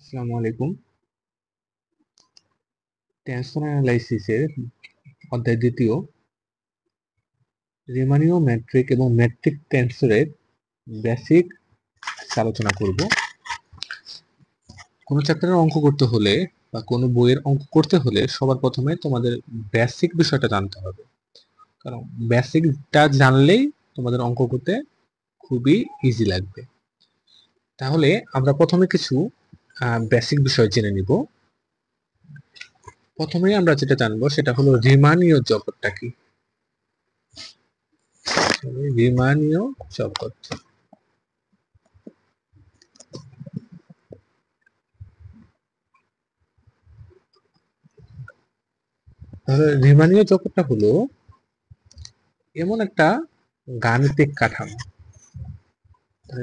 আসসালামু আলাইকুম। টেনসর অ্যানালাইসিসের অধ্যায় দ্বিতীয় রিমানীয় মেট্রিক এবং মেট্রিক টেনসরের বেসিক আলোচনা করব। কোনো চ্যাপ্টারের অঙ্ক করতে হলে বা কোনো বইয়ের অঙ্ক করতে হলে সবার প্রথমে তোমাদের বেসিক বিষয়টা জানতে হবে, কারণ বেসিকটা জানলেই তোমাদের অঙ্ক করতে খুবই ইজি লাগবে। তাহলে আমরা প্রথমে কিছু বেসিক বিষয় জেনে নিব। প্রথমেই আমরা যেটা জানবো সেটা হলো রিমানীয় জগৎটা কি। রিমানীয় জগৎ, তাহলে রিমানীয় জগৎটা হলো এমন একটা গাণিতিক কাঠামো।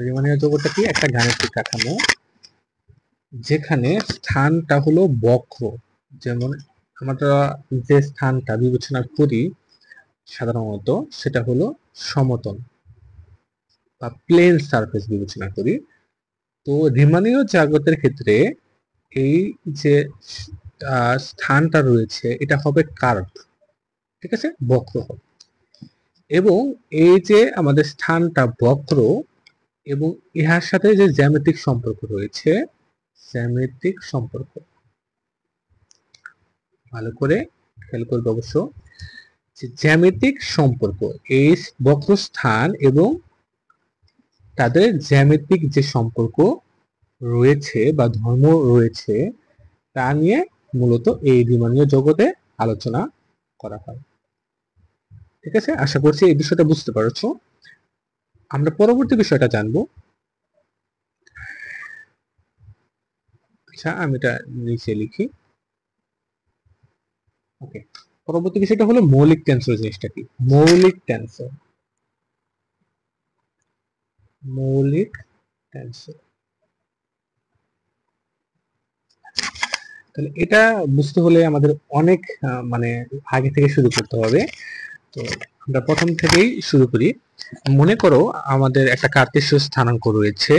রিমানীয় জগৎটা কি? একটা গাণিতিক কাঠামো যেখানে স্থানটা হলো বক্র। যেমন আমরা যে স্থানটা বিবেচনা করি সাধারণত সেটা হলো সমতল বা প্লেন সারফেস বিবেচনা করি। তো রিমানীয় জগতের ক্ষেত্রে এই যে স্থানটা রয়েছে এটা হবে কার্ভ, ঠিক আছে, বক্র হবে। এবং এই যে আমাদের স্থানটা বক্র এবং ইহার সাথে যে জ্যামিতিক সম্পর্ক রয়েছে, জ্যামিতিক সম্পর্ক ভালো করে খেয়াল করবে অবশ্য। জ্যামিতিক সম্পর্ক এই বক্রস্থান এবং তাদের জ্যামিতিক যে সম্পর্ক রয়েছে বা ধর্ম রয়েছে তা নিয়ে মূলত এই রিমানীয় জগতে আলোচনা করা হয়। ঠিক আছে, আশা করছি এই বিষয়টা বুঝতে পারছো। আমরা পরবর্তী বিষয়টা জানবো। আচ্ছা, আমি এটা নিচে লিখি। ওকে, পরবর্তী বিষয়টা হলো মৌলিক টেন্সর। জিনিসটা কি? মৌলিক টেন্সর, মৌলিক টেন্সর। তাহলে এটা বুঝতে হলে আমাদের অনেক মানে আগে থেকে শুরু করতে হবে। তো আমরা প্রথম থেকেই শুরু করি। মনে করো আমাদের একটা কার্তেশীয় স্থানাঙ্ক রয়েছে।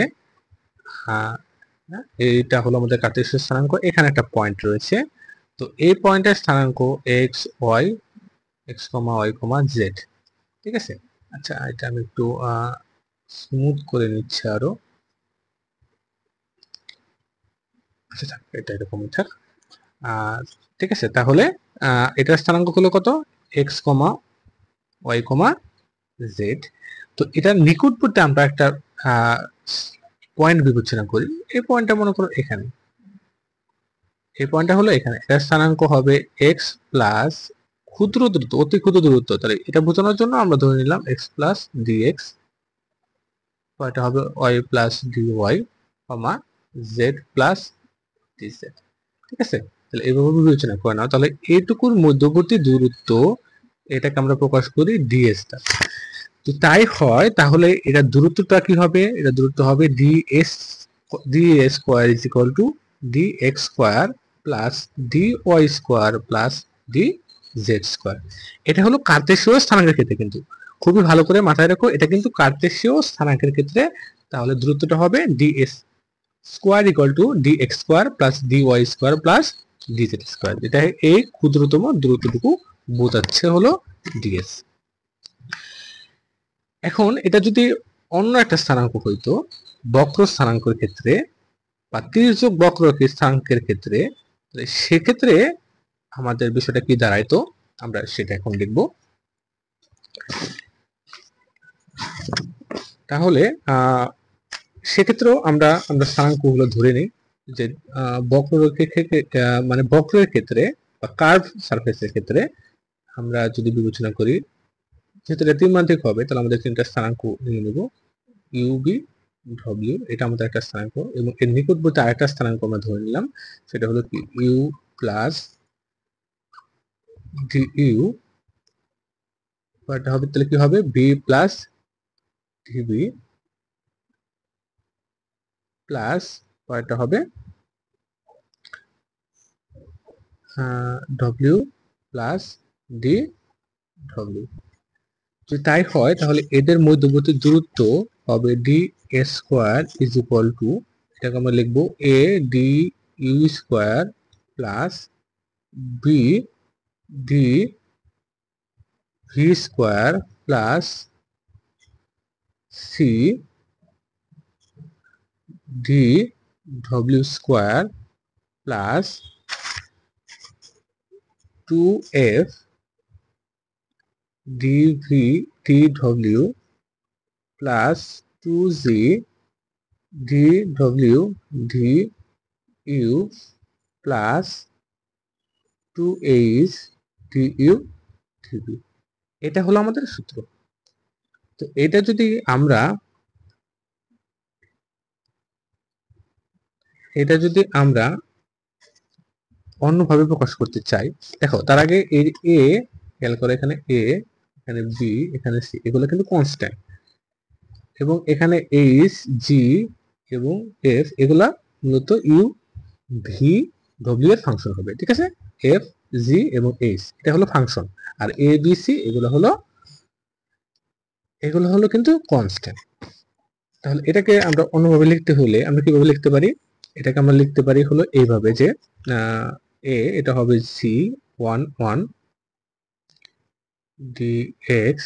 এইটা হলো আমাদের কার্তেশীয় স্থানাঙ্ক। এখানে একটা পয়েন্ট রয়েছে। তো এই পয়েন্টের স্থানাঙ্ক এক্স ওয়াই, এক্স কমা ওয়াই কমা জেড। ঠিক আছে। আচ্ছা, এটা আমি একটু স্মুথ করে নিচ্ছি আরো। আচ্ছা থাক, এটা এরকমই থাক। ঠিক আছে, তাহলে এটার স্থানাঙ্ক হলো কত? এক্স কমা ওয়াই কমা জেড। তো এটার নিকটবর্তী আমরা একটা পয়েন্ট বিবেচনা করি। এই পয়েন্টটা মনে করো এখানে, এই পয়েন্টটা হলো এখানে। এটার স্থানাঙ্ক হবে এক্স প্লাস ক্ষুদ্র দূরত্ব, অতি ক্ষুদ্র দূরত্ব। তাহলে এটা বোঝানোর জন্য আমরা ধরে নিলাম এক্স প্লাস ডিএক্স, এটা হবে ওয়াই প্লাস ডিওয়াই কমা জেড প্লাস ডিজেড। ঠিক আছে, তাহলে এইভাবে বিবেচনা করে নাও। তাহলে এইটুকুর মধ্যবর্তী দূরত্ব এটাকে আমরা প্রকাশ করি ডিএস দ্বারা। তো তাই হয়, তাহলে এটা দূরত্বটা কি হবে? এটা দূরত্ব হবে DS, DS square is equal to D X square plus D Y square plus D Z square. এটা হলো কার্তেশীয় স্থানাঙ্কের ক্ষেত্রে, কিন্তু খুবই ভালো করে মাথায় রাখো এটা কিন্তু কার্তেশীয় স্থানাঙ্কের ক্ষেত্রে। তাহলে দূরত্বটা হবে DS square equal to D X square plus D Y square plus D Z square. এটা এই ক্ষুদ্রতম দূরত্বটুকু বোঝাচ্ছে হলো ডিএস। এখন এটা যদি অন্য একটা স্থানাঙ্ক হইতো, বক্র স্থানাঙ্কের ক্ষেত্রে বা তির্যক বক্র স্থানাঙ্কের ক্ষেত্রে, সেক্ষেত্রে আমাদের বিষয়টা কি দাঁড়াইতো আমরা সেটা এখন দেখব। তাহলে সেক্ষেত্রেও আমরা আমরা স্থানাঙ্কগুলো ধরে নিই যে মানে বক্রের ক্ষেত্রে বা কার্ভ সারফেসের ক্ষেত্রে আমরা যদি বিবেচনা করি, যেহেতু এটা ত্রিমাত্রিক হবে, তাহলে আমাদের তিনটা স্থানাঙ্ক নিয়ে নেব। ইউবি ডব্লিউ, এটা আমাদের একটা স্থানাঙ্ক, এবং এর নিকটবর্তী আরেকটা স্থানাঙ্ক আমরা ধরে নিলাম, সেটা হলো কি ইউ প্লাস ডিইউ। এটা হবে তাহলে কি হবে? বি প্লাস ডিবি প্লাস এটা হবে ডব্লিউ প্লাস ডি ডব্লিউ। যদি তাই হয় তাহলে এদের মধ্যবর্তী দূরত্ব হবে D S square is equal to, এটাকে আমরা লিখবো A D U square plus B D V square plus C D W square plus 2f dv dw plus 2z dw du plus 2h du dv। এটা হলো আমাদের সূত্র। তো এটা যদি আমরা অন্যভাবে প্রকাশ করতে চাই, দেখো তার আগে এর এ খেয়াল করো, এখানে এ, এখানে বি, এখানে সি, এগুলো কিন্তু কনস্ট্যান্ট, এবং এখানে এইচ জি এবং এফ এগুলা মূলত ইউ ভি ডব্লিউ এর ফাংশন হবে, ঠিক আছে। এফ জি এবং এইচ এটা হলো function, R A B C এগুলো হলো কিন্তু কনস্ট্যান্ট। তাহলে এটাকে আমরা অন্যভাবে লিখতে হলে আমরা কিভাবে লিখতে পারি? এটাকে আমরা লিখতে পারি হলো এইভাবে যে এ এটা হবে সি 1 dx,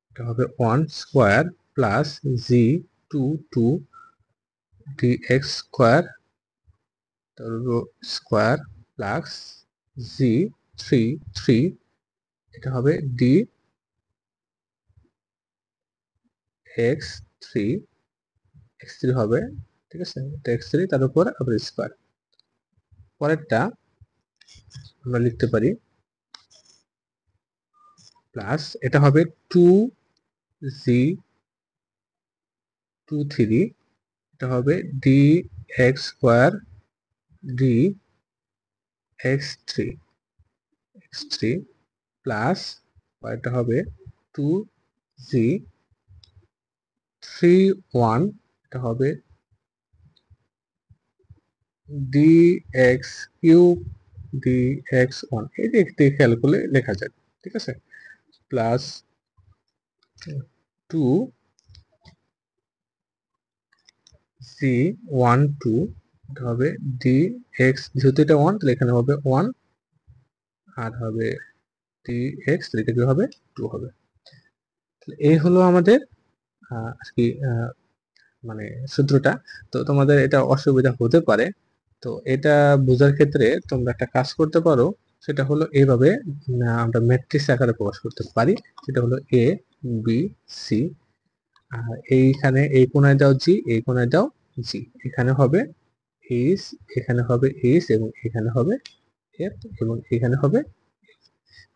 এটা হবে 1 স্কোয়ার প্লাস জি 2 dx স্কোয়ার স্কোয়ার প্লাস জি 3 এটা হবে ডি এক্স থ্রি হবে, ঠিক আছে, এটা x3 তার উপর আবার স্কোয়ার। পরেরটা আমরা লিখতে পারি প্লাস এটা হবে 2z 3 এটা হবে D X square D x3 plus এটা হবে 2z 3 এটা হবে dx³ dx1, এই যে খেয়াল করলে লেখা যায়, ঠিক আছে, প্লাস 2z 1 এটা হবে dx, যেহেতু এটা 1 তাহলে এখানে হবে 1 আর হবে dx, এটা কি হবে 2 হবে। এই হলো আমাদের আজকে মানে সূত্রটা। তো তোমাদের এটা অসুবিধা হতে পারে, তো এটা বোঝার ক্ষেত্রে তোমরা একটা কাজ করতে পারো, সেটা হলো এইভাবে আমরা ম্যাট্রিক্স আকারে প্রকাশ করতে পারি, সেটা হলো এ বি সি, আর এইখানে এই কোণায় দাও জি, এই কোণায় দাও জি, এখানে হবে এইচ, এখানে হবে এইচ এবং এখানে হবে এফ এবং এখানে হবে।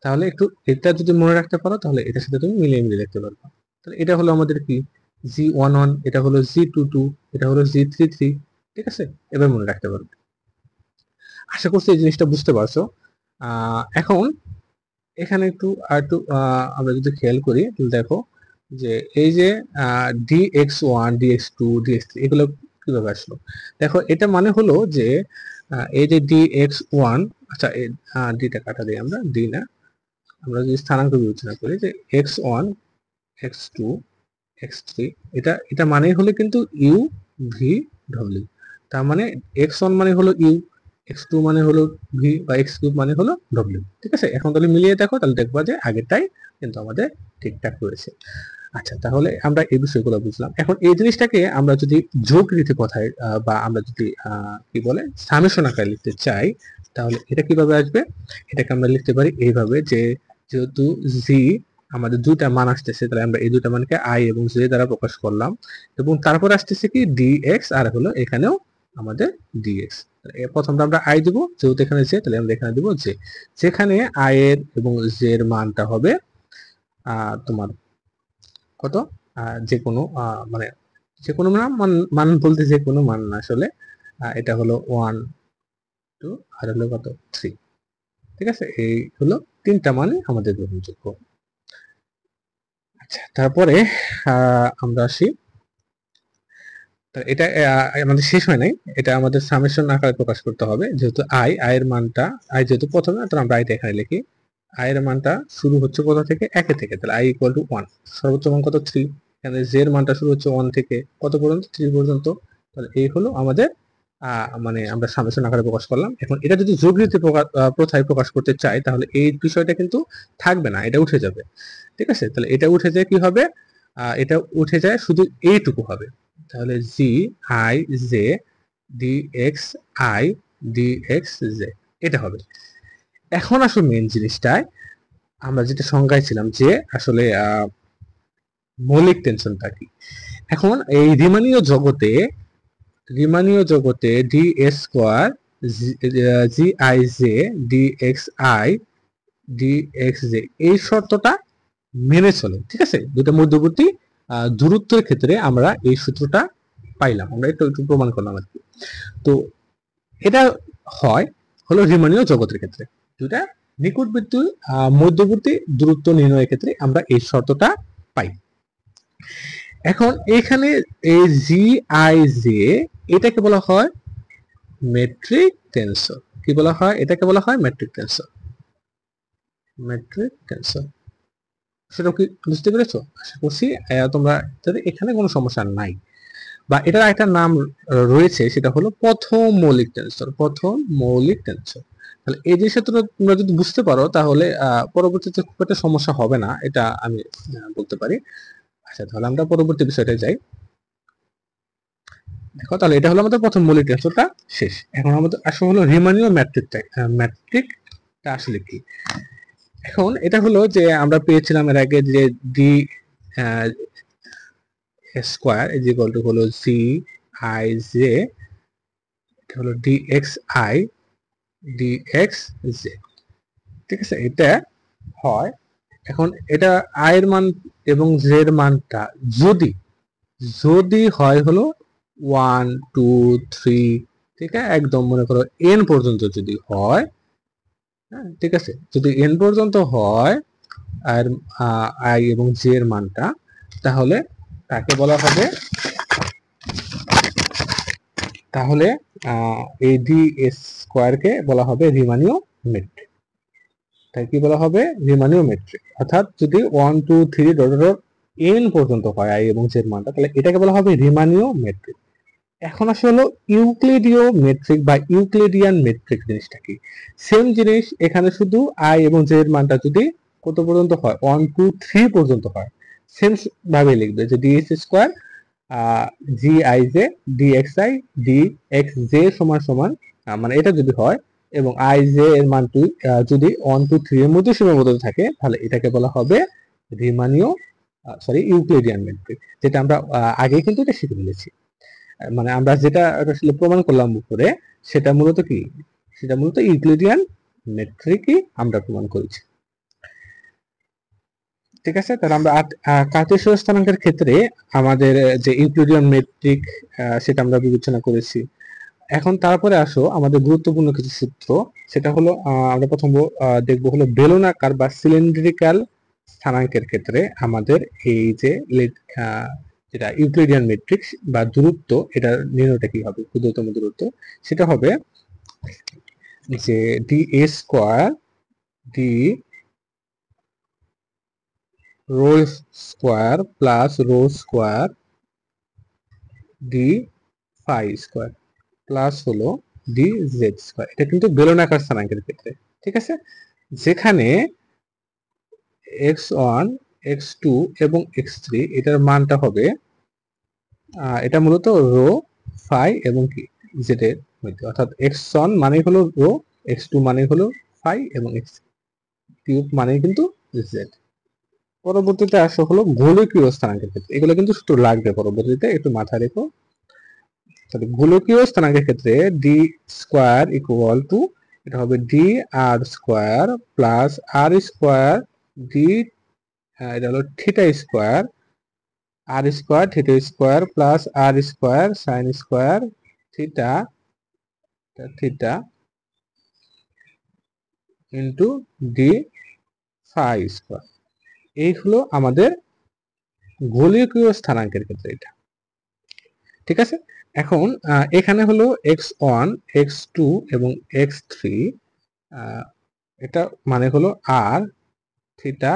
তাহলে একটু এটা যদি মনে রাখতে পারো তাহলে এটার সাথে তুমি মিলিয়ে মিলিয়ে দেখতে পারবে। তাহলে এটা হলো আমাদের কি G11, এটা হলো G22, এটা হলো G33, ঠিক আছে, এবার মনে রাখতে পারবে। আশা করছি এই জিনিসটা বুঝতে পারছো। এখন এখানে একটু আমরা যদি খেয়াল করি তাহলে দেখো যে এই যে dx1 dx2 dx3 এগুলো কিভাবে আসলো। দেখো এটা মানে হলো যে এই যে dx1, আচ্ছা ডিটা কাটা দিই আমরা, ডি না, আমরা যদি স্থানাঙ্ক বিবেচনা করি যে x1 x2 x3, এটা মানে হলো কিন্তু ইউ ভি ডব্লিউ, তার মানে x1 মানে হলো ইউ, x2 মানে হলো ভি বা x3 মানে হলো ডব্লিউ, ঠিক আছে। এখন তাহলে মিলিয়ে দেখো, তাহলে দেখবা যে আগেরটাই কিন্তু আমাদের ঠিকঠাক রয়েছে। আচ্ছা, তাহলে আমরা এই বিষয়গুলো বুঝলাম। এখন এই জিনিসটাকে আমরা যদি যোগ রীতি কথায় বা আমরা যদি কি বলে সামেশন আকারে লিখতে চাই, তাহলে এটা কিভাবে আসবে? এটাকে আমরা লিখতে পারি এইভাবে যে যেহেতু জি আমাদের দুইটা মান আসতেছে, তাহলে আমরা এই দুইটা মানকে আই এবং জে দ্বারা প্রকাশ করলাম, এবং তারপর আসতেছে কি ডিএক্স, আর হলো এখানেও আমাদের ডিএক্স। প্রথমটা আমরা আই দিব, যেহেতু এখানে জে তাহলে আমরা এখানে দিব জে, যেখানে আই এর এবং জে এর মানটা হবে তোমার কত, যে কোনো মানে যে কোনো মান বলতে যে কোনো মান না আসলে, এটা হলো 1 2 আর হলো কত 3, ঠিক আছে। এই হলো তিনটা মানে আমাদের গ্রহণযোগ্য। আচ্ছা, তারপরে আমরা আসি, এটা আমাদের শেষ হয় নাই, এটা আমাদের সামেশন আকারে প্রকাশ করতে হবে, যেহেতু আই এর মানটা, আই যেহেতু প্রথমে, তাহলে আমরা আইটা এখানে লিখি। আই এর মানটা শুরু হচ্ছে কোথা থেকে? একে থেকে, তাহলে আই ইকুয়াল টু 1, সর্বোচ্চ মান কত 3, এখানে জে এর মানটা শুরু হচ্ছে 1 থেকে কত পর্যন্ত? 3 পর্যন্ত, তাহলে এই হলো আমাদের মানে আমরা সামেশন আকারে প্রকাশ করলাম। এখন এটা যদি যোগ রীতি প্রথায় প্রকাশ করতে চাই তাহলে এই বিষয়টা কিন্তু থাকবে না, এটা উঠে যাবে। ঠিক আছে, তাহলে এটা উঠে যায় কি হবে, এটা উঠে যায় শুধু এইটুকু হবে। তাহলে জি I J D x I D x J এটা হবে। এখন আসলে মেন জিনিসটায় আমরা যেটা সংজ্ঞায় ছিলাম যে আসলে মৌলিক টেনশনটা কি। এখন এই রিমানীয় জগতে D square G I J D x I D x J এই শর্তটা মেনে চলে। ঠিক আছে, দুটো মধ্যবর্তী দূরত্বের ক্ষেত্রে আমরা এই সূত্রটা পাইলাম, আমরা একটু একটু প্রমাণ করলাম আর কি। তো এটা হয় হলো রিমানীয় জগতের ক্ষেত্রে, দুটা নিকটবর্তী মধ্যবর্তী দূরত্ব নির্ণয়ের ক্ষেত্রে আমরা এই শর্তটা পাই। এখন এখানে এই জি আই জে এটাকে বলা হয় মেট্রিক টেনসর। কি বলা হয়? এটাকে বলা হয় মেট্রিক টেনসর। মেট্রিক টেনসর সেটা কি বুঝতে পেরেছো? আশা করছি তোমরা এখানে কোনো সমস্যা নাই। বা এটার একটা নাম রয়েছে, সেটা হলো প্রথম মৌলিক টেনসর। প্রথম মৌলিক টেনসর। তাহলে এই জিনিসটা তোমরা যদি বুঝতে পারো তাহলে পরবর্তীতে খুব একটা সমস্যা হবে না, এটা আমি বলতে পারি। আচ্ছা, তাহলে আমরা পরবর্তী বিষয়টা যাই। দেখো, তাহলে এটা হলো আমাদের প্রথম মৌলিক টেনসরটা শেষ। এখন আমাদের আসলে হলো রিমানীয় ম্যাট্রিকটা। ম্যাট্রিকটা আসলে কি? এখন এটা হলো যে আমরা পেয়েছিলাম এর আগে যে D square is equal two হলো জি আই জে, এটা হলো D x I D x J. ঠিক আছে, এটা হয়। এখন এটা আই এর মান এবং জে এর মানটা যদি যদি হয় হলো 1 2 3, ঠিক আছে, একদম মনে করো এন পর্যন্ত যদি হয়, হ্যাঁ ঠিক আছে, যদি এন পর্যন্ত হয় আর আই এবং জে এর মানটা, তাহলে তাকে বলা হবে, তাহলে এই ডি স্কোয়ারকে বলা হবে রিমানীয় মেট্রিক। তাই কি বলা হবে? রিমানীয় মেট্রিক। অর্থাৎ যদি 1 2 3 ডট ডট এন পর্যন্ত হয় আই এবং জে এর মানটা, তাহলে এটাকে বলা হবে রিমানীয় মেট্রিক। এখন আসলে হলো ইউক্লিডীয় মেট্রিক বা ইউক্লিডিয়ান মেট্রিক জিনিসটা কি? সেম জিনিস, এখানে শুধু আই এবং জে এর মানটা যদি কত পর্যন্ত হয়, 1 2 3 পর্যন্ত হয়, সেম ভাবে লিখবে যে D X square G I J D x I D x J সমান সমান, মানে এটা যদি হয় এবং আই জে এর মান যদি 1 2 3 এর মধ্যে সীমাবদ্ধ থাকে, তাহলে এটাকে বলা হবে রিমানীয় ইউক্লিডিয়ান মেট্রিক, যেটা আমরা আগে কিন্তু এটা শিখে ফেলেছি। মানে আমরা যেটা আসলে প্রমাণ করলাম উপরে, সেটা মূলত কি? সেটা মূলত ইউক্লিডিয়ান মেট্রিকই আমরা প্রমাণ করেছি। ঠিক আছে, তাহলে আমরা কার্টেসীয় স্থানাঙ্কের ক্ষেত্রে আমাদের যে ইউক্লিডিয়ান মেট্রিক সেটা আমরা বিবেচনা করেছি। এখন তারপরে আসো আমাদের গুরুত্বপূর্ণ কিছু সূত্র, সেটা হলো আমরা প্রথম দেখবো হলো বেলনাকার বা সিলিন্ড্রিক্যাল স্থানাঙ্কের ক্ষেত্রে আমাদের এই যে যেটা ইউক্লিডিয়ান মেট্রিক্স বা দূরত্ব, এটা নির্ণয়টা কি হবে? ক্ষুদ্রতম দূরত্ব সেটা হবে যে D A square D rho square plus rho square D phi square plus হলো ডি জেড স্কোয়ার। এটা কিন্তু বেলনাকার স্থানাঙ্কের ক্ষেত্রে। ঠিক আছে, যেখানে x1 x2 এবং x3 এটার মানটা হবে এটা মূলত রো ফাই এবং কি জেড এর মধ্যে, অর্থাৎ x1 মানে হলো রো, x2 মানে হলো ফাই এবং x3 মানে কিন্তু জেড। পরবর্তীতে আসা হলো গোলকীয় স্থানাঙ্কের ক্ষেত্রে, এগুলো কিন্তু সূত্র লাগবে পরবর্তীতে, একটু মাথায় রেখো। তাহলে গোলকীয় স্থানাঙ্কের ক্ষেত্রে ডি স্কোয়ার ইকুয়াল টু, এটা হবে D R square plus R square D, এটা হলো theta square, R square theta square plus R square sine square theta theta into D phi square. এই হলো আমাদের গোলকীয় স্থানাঙ্কের ক্ষেত্রে এটা। ঠিক আছে, এখন এখানে হলো x1 x2 এবং x3, এটা মানে হলো আর থিটা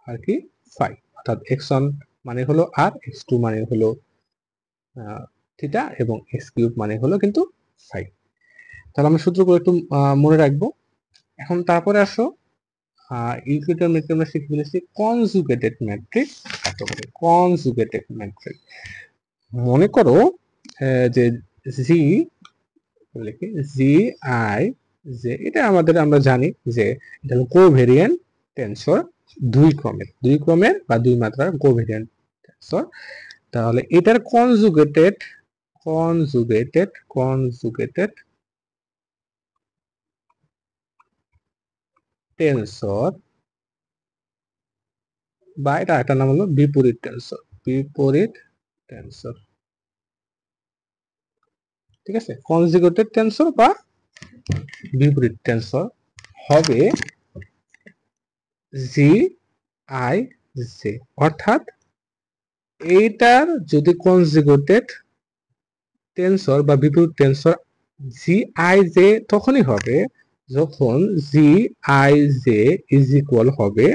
আর কি ফাই, অর্থাৎ x1 মানে হলো আর, x2 মানে হলো থিটা এবং এক্স কিউব মানে হলো কিন্তু ফাই। তাহলে আমরা সূত্রগুলো একটু মনে রাখবো। এখন তারপরে আসো ইউক্লিডের ম্যাট্রিক আমরা শিখে ফেলেছি কনজুগেটেড ম্যাট্রিক কাকে বলে। কনজুগেটেড ম্যাট্রিক মনে করো যে জি লিখি জি আই যে এটা আমরা জানি যে এটা হলো কোভেরিয়েন্ট টেনসর, দুই ক্রমের বা দুই মাত্রার কোভেরিয়েন্ট টেনসর। তাহলে এটার কনজুগেটেড টেনসর বা এটা একটা নাম হলো বিপরীত টেনসর। ঠিক আছে, কনজুগেটেড টেনসর বা বিপরীত টেনসর হবে জি আই জে, অর্থাৎ এইটার যদি কনজুগেটেড টেনসর বা বিপরীত টেনসর জি আই জে তখনই হবে যখন জি আই জে ইজ ইকুয়াল হবে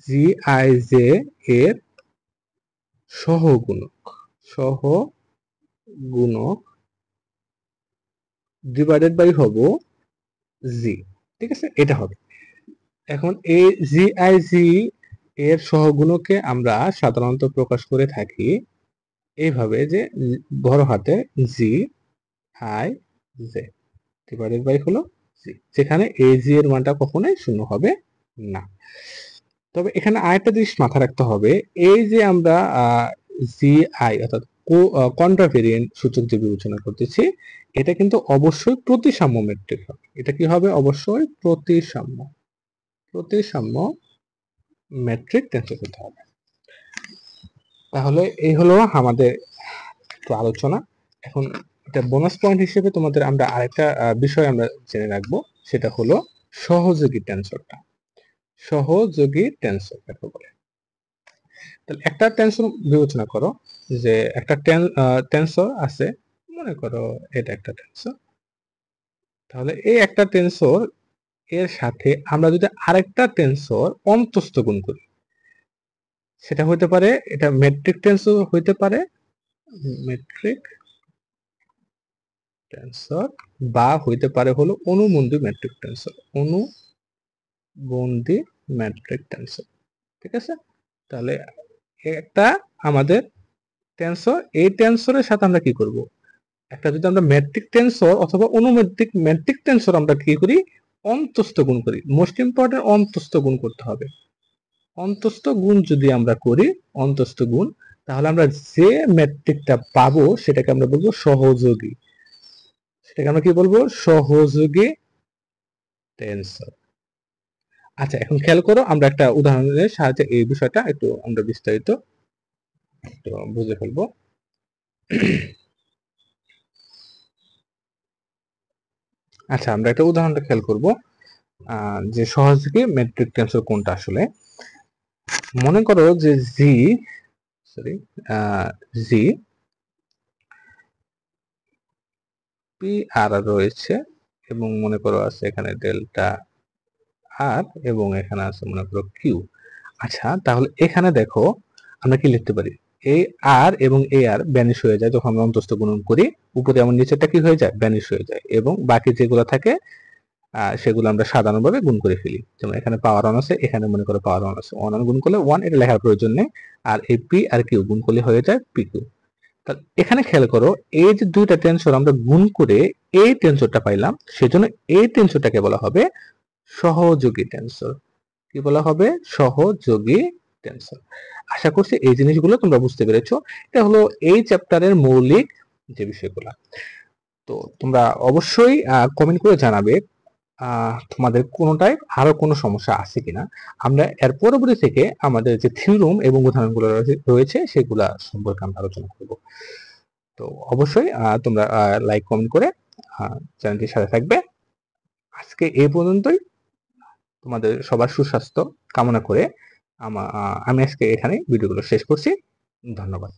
জি আই জে এর সহগুণক ডিভাইডেড বাই হব জি। ঠিক আছে, এটা হবে। এখন এই জি আই জি এর সহগুণকে আমরা সাধারণত প্রকাশ করে থাকি এইভাবে যে বড় হাতে G I J divided by হলো জি, যেখানে এই জি এর মানটা কখনোই শূন্য হবে না। তবে এখানে আরেকটা জিনিস মাথায় রাখতে হবে, এই যে আমরা জি আই অর্থাৎ কন্ট্রাভেরিয়েন্ট সূচক যে বিবেচনা করতেছি এটা কিন্তু অবশ্যই প্রতিসাম্য ম্যাট্রিক হবে। এটা কি হবে? অবশ্যই প্রতিসাম্য ম্যাট্রিক টেনসর হতে হবে। তাহলে এই হলো আমাদের একটু আলোচনা। এখন এটা বোনাস পয়েন্ট হিসেবে তোমাদের আমরা আরেকটা বিষয় আমরা জেনে রাখবো, সেটা হলো সহযোগী টেনসরটা। সহযোগী টেনসর কাকে বলে? তাহলে একটা টেনসর বিবেচনা করো যে একটা টেনসর আছে, মনে করো এটা একটা টেনসর। তাহলে এই একটা টেনসর এর সাথে আমরা যদি আরেকটা টেনসর অন্তস্থ গুণ করি, সেটা হতে পারে এটা মেট্রিক টেনসর হইতে পারে, মেট্রিক টেনসর, বা হইতে পারে হলো অনুবন্ধী ম্যাট্রিক টেনসর, অনুবন্ধী ম্যাট্রিক টেনসর। ঠিক আছে, তাহলে একটা আমাদের টেনসর, এই টেনসরের সাথে আমরা কি করব, একটা যদি আমরা ম্যাট্রিক টেনসর অথবা অনুমেট্রিক ম্যাট্রিক টেনসর আমরা কি করি, অন্তস্থ গুণ করি। মোস্ট ইম্পর্টেন্ট অন্তস্থ গুণ করতে হবে। অন্তস্থ গুণ যদি আমরা করি, অন্তস্থ গুণ, তাহলে আমরা যে ম্যাট্রিকটা পাবো সেটাকে আমরা বলবো সহযোগী। সেটাকে আমরা কি বলবো? সহযোগী টেনসর। আচ্ছা, এখন খেয়াল করো, আমরা একটা উদাহরণের সাহায্যে এই বিষয়টা একটু আমরা বিস্তারিত একটু বুঝে ফেলবো। আচ্ছা, আমরা একটা উদাহরণটা খেয়াল করব যে সহযোগী ম্যাট্রিক টেনসর কোনটা আসলে। মনে করো যে জি পি আর রয়েছে এবং মনে করো আছে এখানে ডেল্টা আর এবং এখানে আছে মনে করো কিউ। আচ্ছা, তাহলে এখানে দেখো আমরা কি লিখতে পারি, এই আর এবং এ আর ব্যানিশ হয়ে যায় যখন আমরা অন্তস্থ গুণন করি, উপরে এমন নিচেরটা কি হয়ে যায়, ব্যানিশ হয়ে যায়, এবং বাকি যেগুলো থাকে সেগুলো আমরা সাধারণভাবে গুণ করে ফেলি। যেমন এখানে পাওয়ার অন আছে, এখানে মনে করো পাওয়ার অন আছে, অন গুণ করলে ওয়ান, এটা লেখার প্রয়োজন নেই। আর এই পি আর কিউ গুণ করলে হয়ে যায় পি কিউ। তাহলে এখানে খেয়াল করো, এই যে দুইটা টেনসর আমরা গুণ করে এই টেনসরটা পাইলাম, সেজন্য এই টেনসরটাকে বলা হবে সহযোগী টেনসর। কি বলা হবে? সহযোগী টেনসর। আশা করছি এই জিনিসগুলো তোমরা বুঝতে পেরেছো। এটা হলো এই চ্যাপ্টারের মৌলিক যে বিষয়গুলো। তো তোমরা অবশ্যই কমেন্ট করে জানাবে তোমাদের কোনোটায় আরো কোনো সমস্যা আছে কিনা। আমরা এর পরবর্তী থেকে আমাদের যে থিওরেম এবং উদাহরণগুলো রয়েছে সেগুলা সম্পর্কে আমরা আলোচনা করব। তো অবশ্যই তোমরা লাইক কমেন্ট করে চ্যানেলটির সাথে থাকবে। আজকে এই পর্যন্তই। তোমাদের সবার সুস্বাস্থ্য কামনা করে আমি আজকে এখানে ভিডিওগুলো শেষ করছি। ধন্যবাদ।